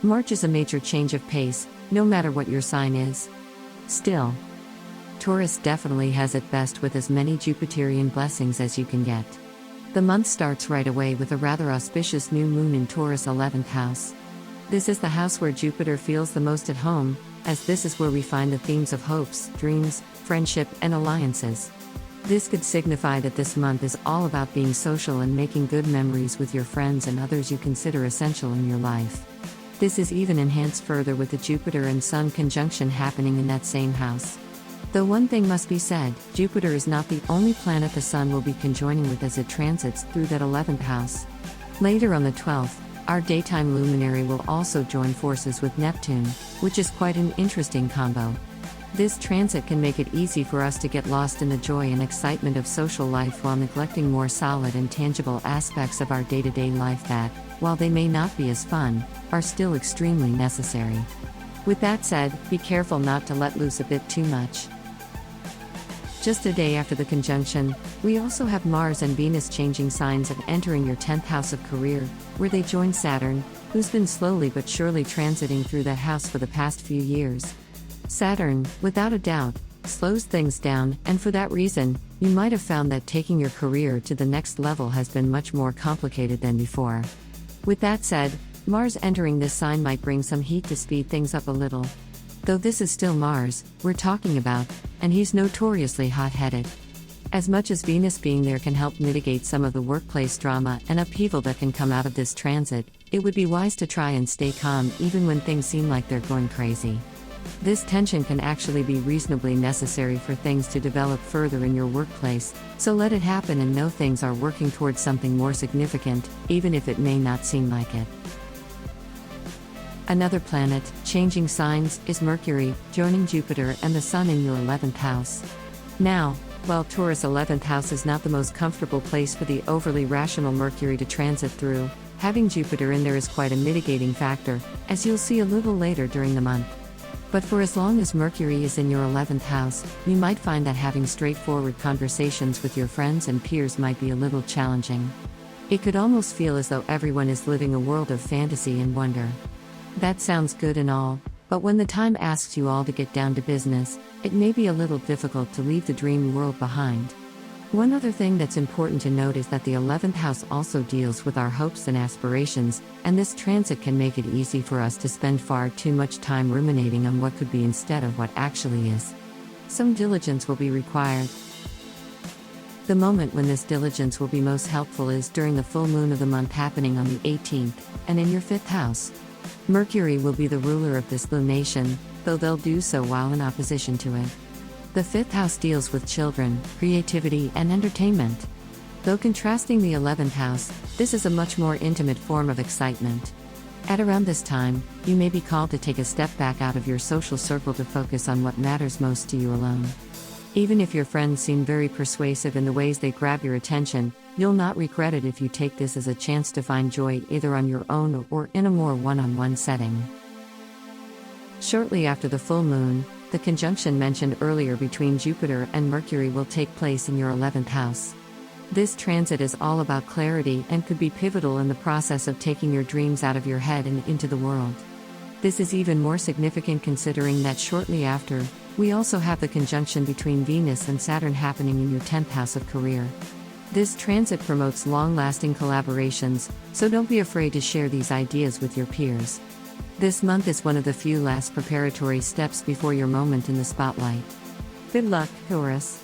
March is a major change of pace, no matter what your sign is. Still, Taurus definitely has it best with as many Jupiterian blessings as you can get. The month starts right away with a rather auspicious new moon in Taurus' 11th house. This is the house where Jupiter feels the most at home, as this is where we find the themes of hopes, dreams, friendship, and alliances. This could signify that this month is all about being social and making good memories with your friends and others you consider essential in your life. This is even enhanced further with the Jupiter and Sun conjunction happening in that same house. Though one thing must be said, Jupiter is not the only planet the Sun will be conjoining with as it transits through that 11th house. Later on the 12th, our daytime luminary will also join forces with Neptune, which is quite an interesting combo. This transit can make it easy for us to get lost in the joy and excitement of social life while neglecting more solid and tangible aspects of our day-to-day life that, while they may not be as fun, are still extremely necessary. With that said, be careful not to let loose a bit too much. Just a day after the conjunction, we also have Mars and Venus changing signs and entering your 10th house of career, where they join Saturn, who's been slowly but surely transiting through that house for the past few years. Saturn, without a doubt, slows things down, and for that reason, you might have found that taking your career to the next level has been much more complicated than before. With that said, Mars entering this sign might bring some heat to speed things up a little. Though this is still Mars we're talking about, and he's notoriously hot-headed. As much as Venus being there can help mitigate some of the workplace drama and upheaval that can come out of this transit, it would be wise to try and stay calm even when things seem like they're going crazy. This tension can actually be reasonably necessary for things to develop further in your workplace, so let it happen and know things are working towards something more significant, even if it may not seem like it. Another planet, changing signs, is Mercury, joining Jupiter and the Sun in your 11th house. Now, while Taurus' 11th house is not the most comfortable place for the overly rational Mercury to transit through, having Jupiter in there is quite a mitigating factor, as you'll see a little later during the month. But for as long as Mercury is in your 11th house, you might find that having straightforward conversations with your friends and peers might be a little challenging. It could almost feel as though everyone is living a world of fantasy and wonder. That sounds good and all, but when the time asks you all to get down to business, it may be a little difficult to leave the dream world behind. One other thing that's important to note is that the 11th house also deals with our hopes and aspirations, and this transit can make it easy for us to spend far too much time ruminating on what could be instead of what actually is. Some diligence will be required. The moment when this diligence will be most helpful is during the full moon of the month happening on the 18th, and in your 5th house. Mercury will be the ruler of this lunation, though they'll do so while in opposition to it. The 5th house deals with children, creativity, and entertainment. Though contrasting the 11th house, this is a much more intimate form of excitement. At around this time, you may be called to take a step back out of your social circle to focus on what matters most to you alone. Even if your friends seem very persuasive in the ways they grab your attention, you'll not regret it if you take this as a chance to find joy either on your own or in a more one-on-one setting. Shortly after the full moon, the conjunction mentioned earlier between Jupiter and Mercury will take place in your 11th house. This transit is all about clarity and could be pivotal in the process of taking your dreams out of your head and into the world. This is even more significant considering that shortly after, we also have the conjunction between Venus and Saturn happening in your 10th house of career. This transit promotes long-lasting collaborations, so don't be afraid to share these ideas with your peers. This month is one of the few last preparatory steps before your moment in the spotlight. Good luck, Taurus.